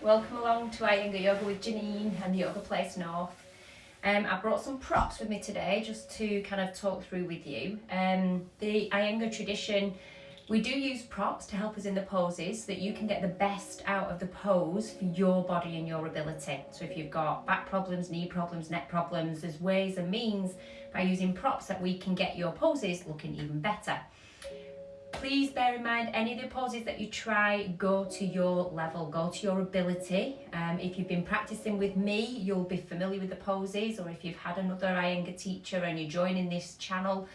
welcome along to Iyengar Yoga with Janine and the Yoga Place North. I brought some props with me today just to kind of talk through with you. The Iyengar tradition, we do use props to help us in the poses so that you can get the best out of the pose for your body and your ability. So if you've got back problems, knee problems, neck problems, there's ways and means by using props that we can get your poses looking even better. Please bear in mind, any of the poses that you try, go to your level, go to your ability. If you've been practicing with me, you'll be familiar with the poses, or if you've had another Iyengar teacher and you're joining this channel,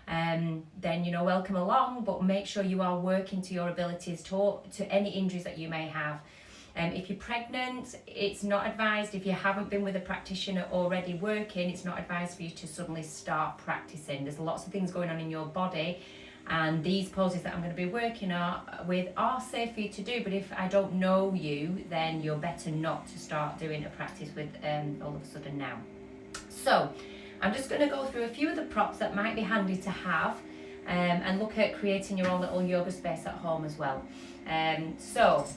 then welcome along, but make sure you are working to your abilities to any injuries that you may have. If you're pregnant, it's not advised, if you haven't been with a practitioner already working, it's not advised for you to suddenly start practicing. There's lots of things going on in your body, and these poses that I'm going to be working with are safe for you to do, but if I don't know you, then you're better not to start doing a practice with all of a sudden now. So I'm just going to go through a few of the props that might be handy to have, and look at creating your own little yoga space at home as well. So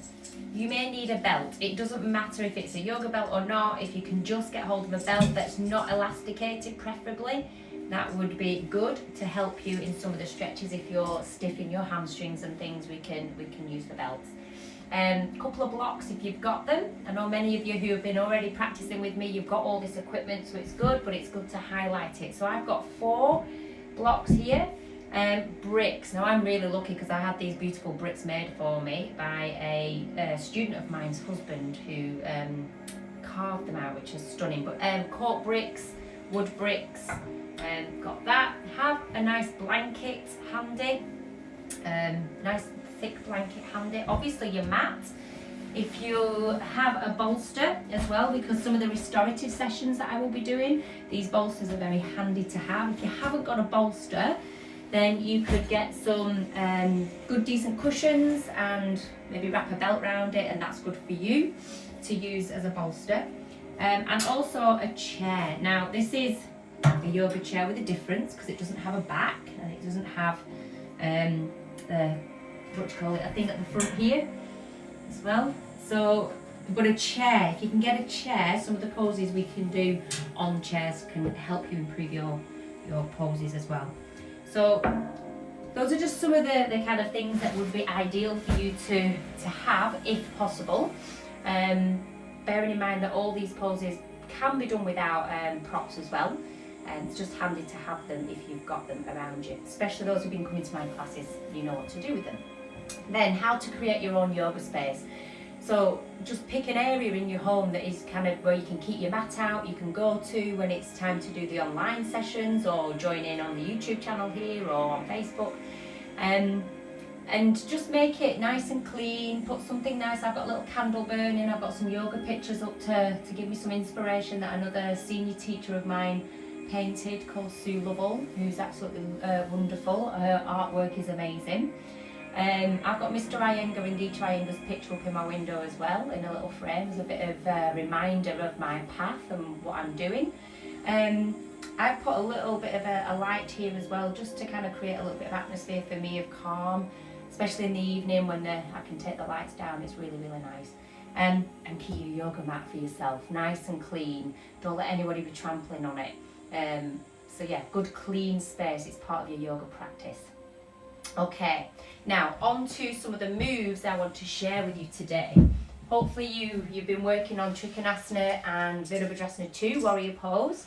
you may need a belt. It doesn't matter if it's a yoga belt or not. If you can just get hold of a belt that's not elasticated preferably, that would be good to help you in some of the stretches. If you're stiff in your hamstrings and things, we can use the belts. Couple of blocks if you've got them. I know many of you who have been already practicing with me, you've got all this equipment, so it's good, but it's good to highlight it. So I've got 4 blocks here. Bricks. Now I'm really lucky because I had these beautiful bricks made for me by a student of mine's husband who carved them out, which is stunning. But cork bricks, wood bricks, got that. Have a nice blanket handy, nice thick blanket handy. Obviously your mat. If you have a bolster as well, because some of the restorative sessions that I will be doing, these bolsters are very handy to have. If you haven't got a bolster, then you could get some good decent cushions and maybe wrap a belt around it, and that's good for you to use as a bolster. And also a chair. Now this is a yoga chair with a difference because it doesn't have a back and it doesn't have a thing at the front here as well. So, but a chair, if you can get a chair, some of the poses we can do on chairs can help you improve your poses as well. So those are just some of the kind of things that would be ideal for you to have if possible. Bearing in mind that all these poses can be done without props as well. And it's just handy to have them if you've got them around you. Especially those who've been coming to my classes, you know what to do with them. Then how to create your own yoga space. So just pick an area in your home that is kind of where you can keep your mat out, you can go to when it's time to do the online sessions, or join in on the YouTube channel here or on Facebook. And just make it nice and clean, put something nice. I've got a little candle burning, I've got some yoga pictures up to give me some inspiration that another senior teacher of mine painted, called Sue Lovell, who's absolutely wonderful. Her artwork is amazing. I've got Mr. Iyengar and Geeta Iyengar's picture up in my window as well, in a little frame, as a bit of a reminder of my path and what I'm doing. I've put a little bit of a light here as well, just to kind of create a little bit of atmosphere for me of calm, especially in the evening when I can take the lights down. It's really, really nice. And keep your yoga mat for yourself, nice and clean. Don't let anybody be trampling on it. So yeah, good clean space is part of your yoga practice. Okay, now on to some of the moves I want to share with you today. Hopefully you've been working on Vrkasans and Vrkasana 2, warrior pose.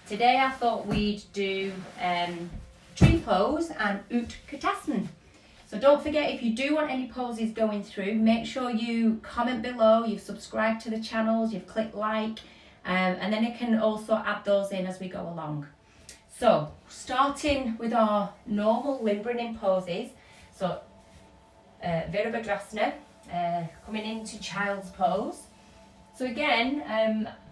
Today I thought we'd do tree pose and Utkatasana. So don't forget, if you do want any poses going through, make sure you comment below, you've subscribed to the channels, you've clicked like, and then you can also add those in as we go along. So starting with our normal limb-bringing poses. So Vrkasana, coming into child's pose. So again,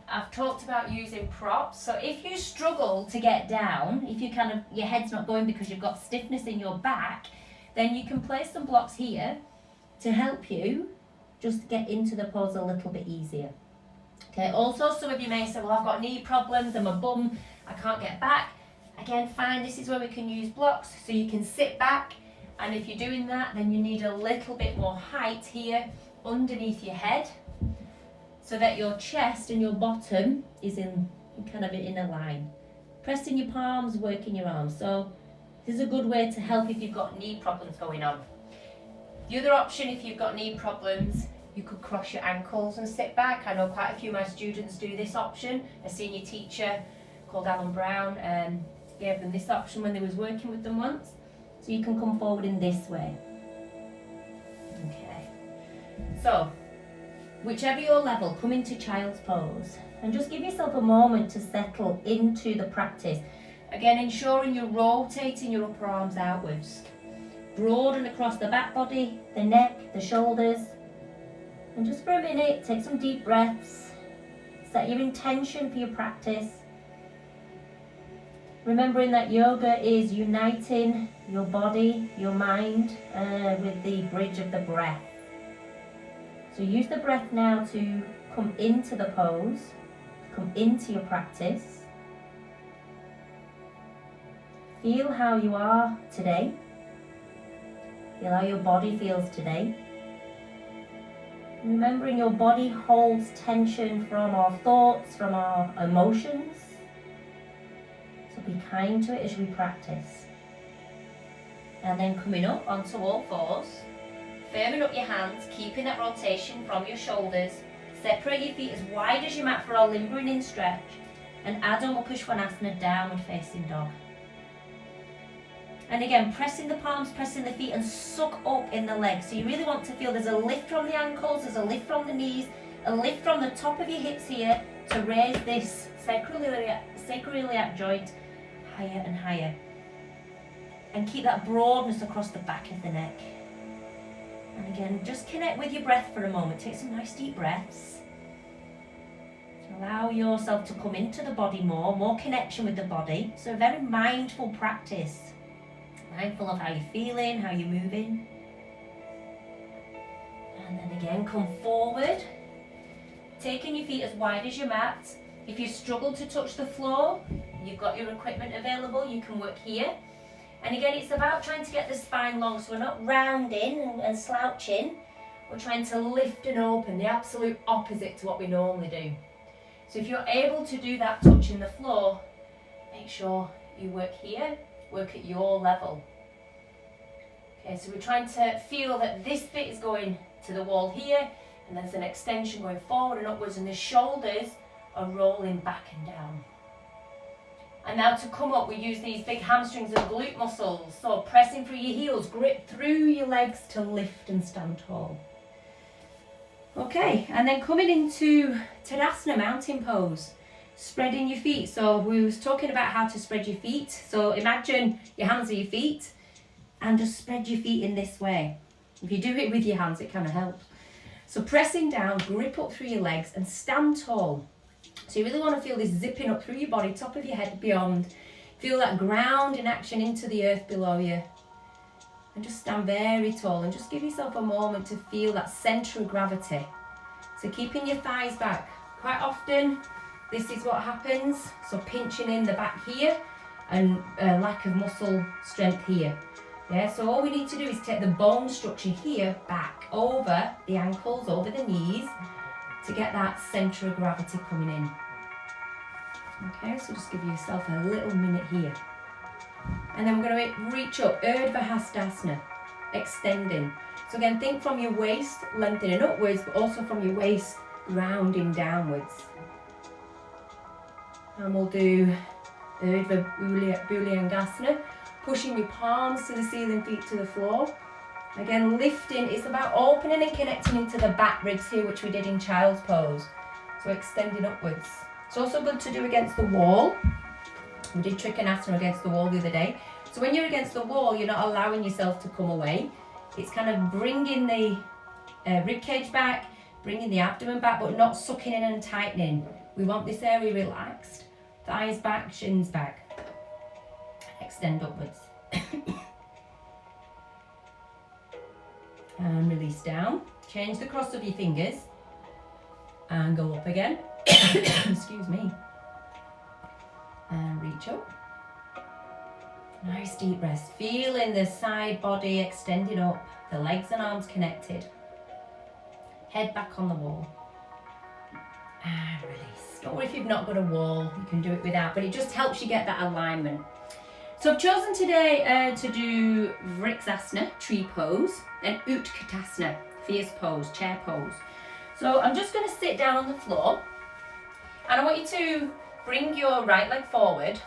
I've talked about using props. So if you struggle to get down, if your head's not going because you've got stiffness in your back, then you can place some blocks here to help you just get into the pose a little bit easier. Okay, also some of you may say, well, I've got knee problems and my bum, I can't get back. Again, fine, this is where we can use blocks, so you can sit back, and if you're doing that, then you need a little bit more height here underneath your head. so that your chest and your bottom is in kind of an inner line. Pressing your palms, working your arms. So this is a good way to help if you've got knee problems going on. The other option, if you've got knee problems, you could cross your ankles and sit back. I know quite a few of my students do this option. A senior teacher called Alan Brown gave them this option when they was working with them once. So you can come forward in this way. Okay. So, whichever your level, come into child's pose and just give yourself a moment to settle into the practice. Again, ensuring you're rotating your upper arms outwards. Broaden across the back body, the neck, the shoulders. And just for a minute, take some deep breaths. Set your intention for your practice. Remembering that yoga is uniting your body, your mind, with the bridge of the breath. So use the breath now to come into the pose, come into your practice. Feel how you are today. Feel how your body feels today. Remembering your body holds tension from our thoughts, from our emotions. So be kind to it as we practice. And then coming up onto all fours, firming up your hands, keeping that rotation from your shoulders. Separate your feet as wide as your mat for our lingering in stretch. And Adho Mukha Svanasana, downward facing dog. And again, pressing the palms, pressing the feet and suck up in the legs. So you really want to feel there's a lift from the ankles, there's a lift from the knees, a lift from the top of your hips here to raise this sacroiliac joint higher and higher. And keep that broadness across the back of the neck. And again, just connect with your breath for a moment. Take some nice deep breaths. Allow yourself to come into the body more connection with the body. So a very mindful practice. Mindful of how you're feeling, how you're moving. And then again, come forward. Taking your feet as wide as your mat. If you struggle to touch the floor, you've got your equipment available, you can work here. And again, it's about trying to get the spine long, so we're not rounding and slouching. We're trying to lift and open, the absolute opposite to what we normally do. So if you're able to do that touching the floor, make sure you work here, work at your level. Okay, so we're trying to feel that this bit is going to the wall here, and there's an extension going forward and upwards, and the shoulders are rolling back and down. And now to come up, we use these big hamstrings and glute muscles. So pressing through your heels, grip through your legs to lift and stand tall. Okay, and then coming into Tadasana, mountain pose. Spreading your feet. So we was talking about how to spread your feet. So imagine your hands are your feet and just spread your feet in this way. If you do it with your hands, it kind of helps. So pressing down, grip up through your legs and stand tall. So you really want to feel this zipping up through your body, top of your head, beyond. Feel that ground in action into the earth below you. And just stand very tall and just give yourself a moment to feel that centre of gravity. So keeping your thighs back. Quite often, this is what happens. So pinching in the back here and lack of muscle strength here. Yeah, so all we need to do is take the bone structure here back over the ankles, over the knees, to get that centre of gravity coming in. Okay, so just give yourself a little minute here. And then we're going to reach up, Urdhva Hastasana, extending. So again, think from your waist, lengthening upwards, but also from your waist, rounding downwards. And we'll do Urdhva Bhujangasana, pushing your palms to the ceiling, feet to the floor. Again, lifting, it's about opening and connecting into the back ribs here, which we did in child's pose. So extending upwards. It's also good to do against the wall. We did Trikonasana against the wall the other day. So when you're against the wall, you're not allowing yourself to come away. It's kind of bringing the rib cage back, bringing the abdomen back, but not sucking in and tightening. We want this area relaxed. Thighs back, shins back. Extend upwards. And release down. Change the cross of your fingers. And go up again. Excuse me. And reach up. Nice deep breaths. Feeling the side body extending up. The legs and arms connected. Head back on the wall. and release. Don't worry if you've not got a wall, you can do it without, but it just helps you get that alignment. So I've chosen today to do Vrkasana, tree pose, and Utkatasana, fierce pose, chair pose. So I'm just going to sit down on the floor, and I want you to bring your right leg forward,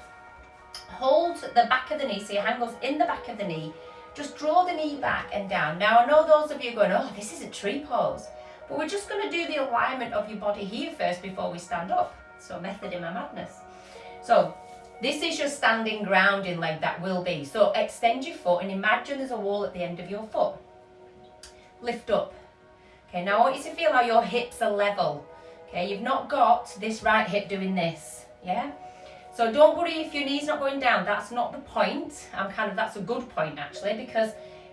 hold the back of the knee, so your hand goes in the back of the knee, just draw the knee back and down. Now I know those of you are going, oh, this isn't tree pose, but we're just going to do the alignment of your body here first before we stand up. So method in my madness. So this is your standing grounding leg that will be. So extend your foot and imagine there's a wall at the end of your foot. Lift up. Okay, now I want you to feel how your hips are level. Okay, you've not got this right hip doing this, yeah? So don't worry if your knee's not going down, that's not the point. That's a good point actually, because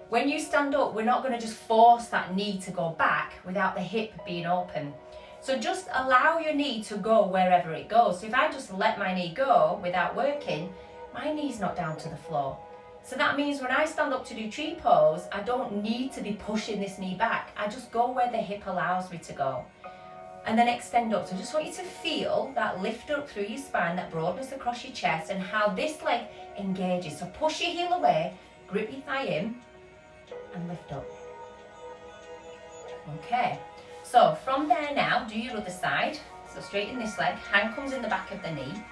when you stand up, we're not going to just force that knee to go back without the hip being open. So just allow your knee to go wherever it goes. So if I just let my knee go without working, my knee's not down to the floor. So that means when I stand up to do tree pose, I don't need to be pushing this knee back. I just go where the hip allows me to go. And then extend up. So I just want you to feel that lift up through your spine, that broadness across your chest, and how this leg engages. So push your heel away, grip your thigh in, and lift up. Okay. So from there now, do your other side. So straighten this leg, hand comes in the back of the knee.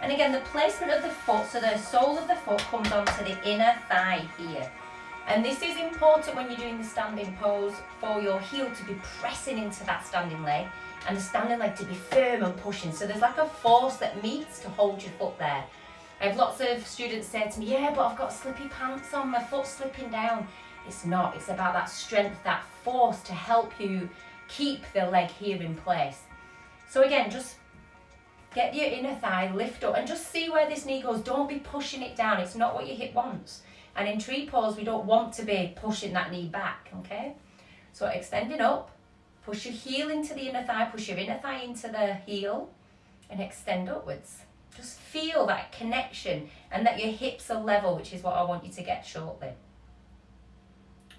And again, the placement of the foot, so the sole of the foot comes onto the inner thigh here. And this is important when you're doing the standing pose, for your heel to be pressing into that standing leg and the standing leg to be firm and pushing. So there's like a force that meets to hold your foot there. I have lots of students say to me, yeah, but I've got slippy pants on, my foot's slipping down. It's not, it's about that strength, that force to help you keep the leg here in place. So again, just get your inner thigh, lift up, and just see where this knee goes. Don't be pushing it down. It's not what your hip wants. And in tree pose, we don't want to be pushing that knee back, okay? So extending up, push your heel into the inner thigh, push your inner thigh into the heel, and extend upwards. Just feel that connection and that your hips are level, which is what I want you to get shortly.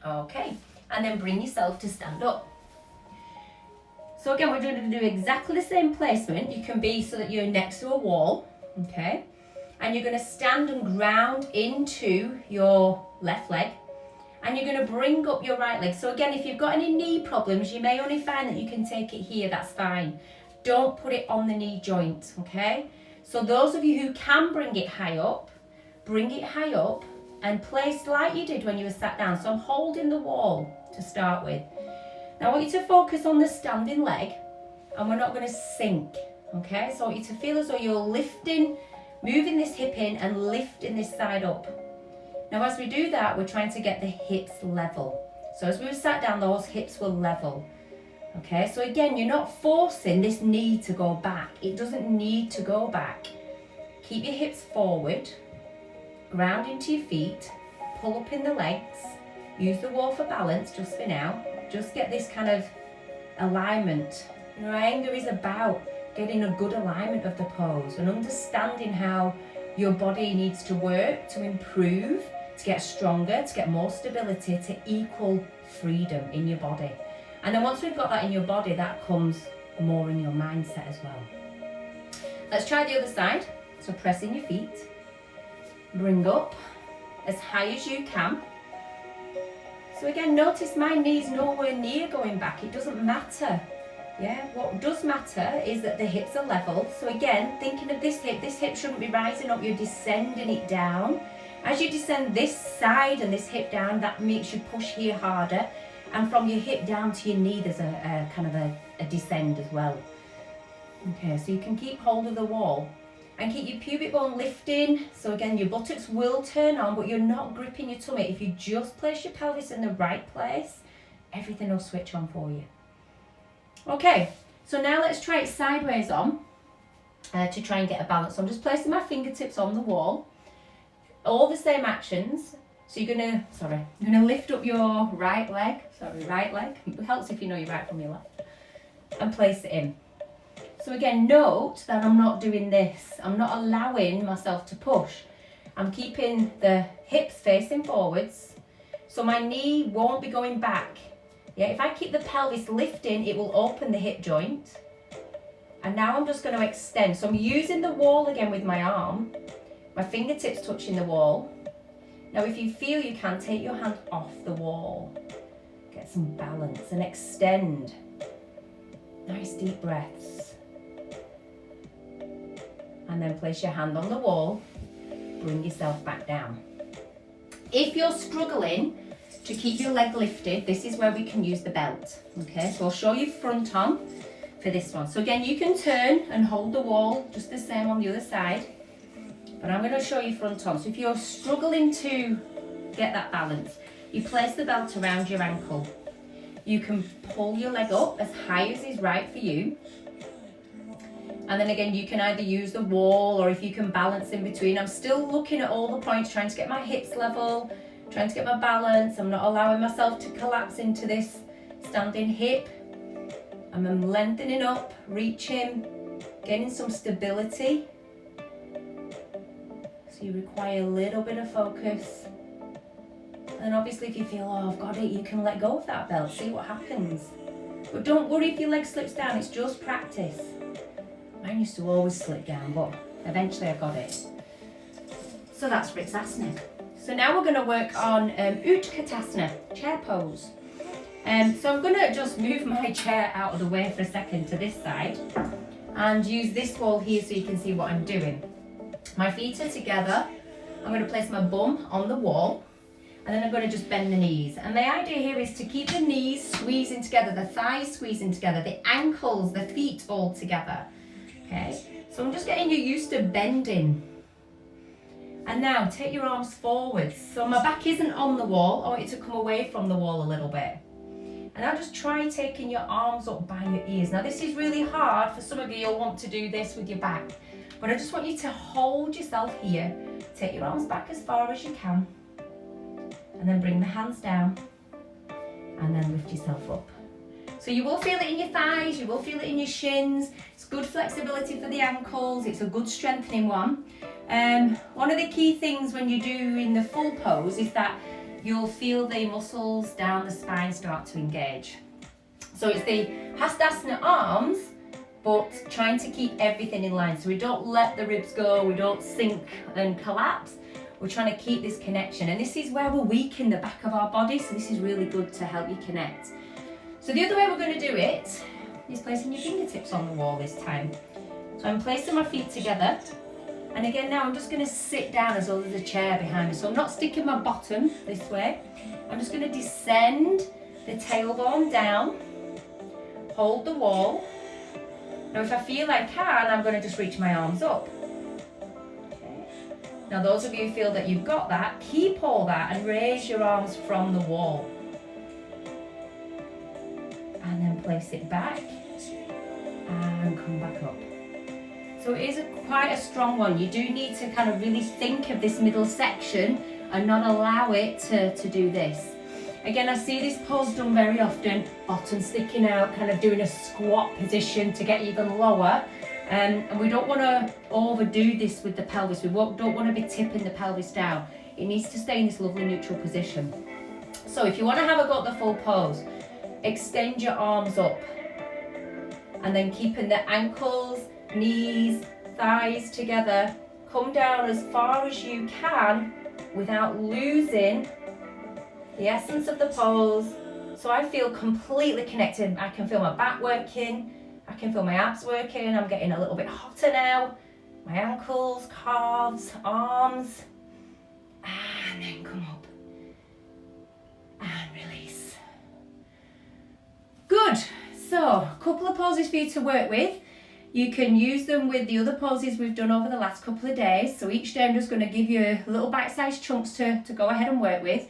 Okay, and then bring yourself to stand up. So again, we're going to do exactly the same placement. You can be so that you're next to a wall, okay? And you're going to stand and ground into your left leg. And you're going to bring up your right leg. So again, if you've got any knee problems, you may only find that you can take it here, that's fine. Don't put it on the knee joint, okay? So those of you who can bring it high up and place like you did when you were sat down. So I'm holding the wall to start with. Now I want you to focus on the standing leg, and we're not going to sink, okay? So I want you to feel as though you're lifting, moving this hip in and lifting this side up. Now as we do that, we're trying to get the hips level. So as we were sat down, those hips were level. Okay, so again, you're not forcing this knee to go back. It doesn't need to go back. Keep your hips forward, ground into your feet, pull up in the legs, use the wall for balance just for now. Just get this kind of alignment. You know, iyengar is about getting a good alignment of the pose and understanding how your body needs to work to improve, to get stronger, to get more stability, to equal freedom in your body. And then once we've got that in your body, that comes more in your mindset as well. Let's try the other side. So press in your feet, bring up as high as you can. So again, notice my knee's nowhere near going back. It doesn't matter. Yeah, what does matter is that the hips are level. So again, thinking of this hip shouldn't be rising up, you're descending it down. As you descend this side and this hip down, that makes you push here harder. And from your hip down to your knee, there's a kind of a descend as well. Okay, so you can keep hold of the wall and keep your pubic bone lifting. So again, your buttocks will turn on, but you're not gripping your tummy. If you just place your pelvis in the right place, everything will switch on for you. Okay, so now let's try it sideways on to try and get a balance. So I'm just placing my fingertips on the wall. All the same actions. So you're gonna lift up your right leg. It helps if you know your right from your left. And place it in. So again, note that I'm not doing this. I'm not allowing myself to push. I'm keeping the hips facing forwards, so my knee won't be going back. Yeah, if I keep the pelvis lifting, it will open the hip joint. And now I'm just going to extend. So I'm using the wall again with my arm, my fingertips touching the wall. Now if you feel you can, take your hand off the wall. Get some balance and extend. Nice deep breaths. And then place your hand on the wall. Bring yourself back down. If you're struggling to keep your leg lifted, this is where we can use the belt. Okay, so I'll show you front on for this one. So again, you can turn and hold the wall just the same on the other side. But I'm going to show you front on. So if you're struggling to get that balance, you place the belt around your ankle. You can pull your leg up as high as is right for you. And then again, you can either use the wall or if you can balance in between. I'm still looking at all the points, trying to get my hips level, trying to get my balance. I'm not allowing myself to collapse into this standing hip. I'm lengthening up, reaching, getting some stability. So you require a little bit of focus. And obviously if you feel, oh, I've got it, you can let go of that belt, see what happens. But don't worry if your leg slips down, it's just practice. Mine used to always slip down, but eventually I got it. So that's Vrkasans. So now we're going to work on Utkatasana, chair pose. So I'm going to just move my chair out of the way for a second to this side and use this wall here so you can see what I'm doing. My feet are together. I'm going to place my bum on the wall and then I'm going to just bend the knees. And the idea here is to keep the knees squeezing together, the thighs squeezing together, the ankles, the feet all together. Okay, so I'm just getting you used to bending. And now take your arms forwards. So my back isn't on the wall. I want you to come away from the wall a little bit. And now just try taking your arms up by your ears. Now this is really hard. For some of you, you'll want to do this with your back. But I just want you to hold yourself here. Take your arms back as far as you can. And then bring the hands down. And then lift yourself up. So you will feel it in your thighs, you will feel it in your shins. It's good flexibility for the ankles. It's a good strengthening one. One of the key things when you're doing the full pose is that you'll feel the muscles down the spine start to engage. So it's the hastasana arms, but trying to keep everything in line. So we don't let the ribs go, we don't sink and collapse. We're trying to keep this connection. And this is where we're weak in the back of our body. So this is really good to help you connect. So the other way we're going to do it is placing your fingertips on the wall this time. So I'm placing my feet together. And again now I'm just going to sit down as though there's a chair behind me. So I'm not sticking my bottom this way. I'm just going to descend the tailbone down, hold the wall. Now if I feel I can, I'm going to just reach my arms up. Okay. Now those of you who feel that you've got that, keep all that and raise your arms from the wall. And then place it back and come back up. So it is quite a strong one. You do need to kind of really think of this middle section and not allow it to do this. Again, I see this pose done very often, bottom sticking out, kind of doing a squat position to get even lower. And we don't want to overdo this with the pelvis. We don't want to be tipping the pelvis down. It needs to stay in this lovely neutral position. So if you want to have a go at the full pose, extend your arms up and then keeping the ankles, knees, thighs together. Come down as far as you can without losing the essence of the pose. So I feel completely connected. I can feel my back working, I can feel my abs working. I'm getting a little bit hotter now. My ankles, calves, arms, and then come up and release. Good. So a couple of poses for you to work with. You can use them with the other poses we've done over the last couple of days. So each day I'm just going to give you little bite-sized chunks to go ahead and work with.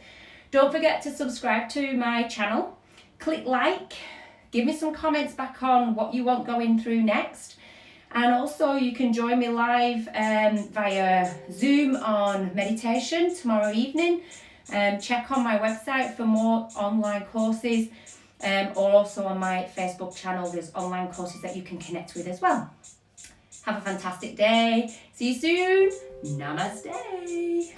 Don't forget to subscribe to my channel. Click like. Give me some comments back on what you want going through next. And also you can join me live via Zoom on meditation tomorrow evening. Check on my website for more online courses. Or also on my Facebook channel, there's online courses that you can connect with as well. Have a fantastic day. See you soon. Namaste.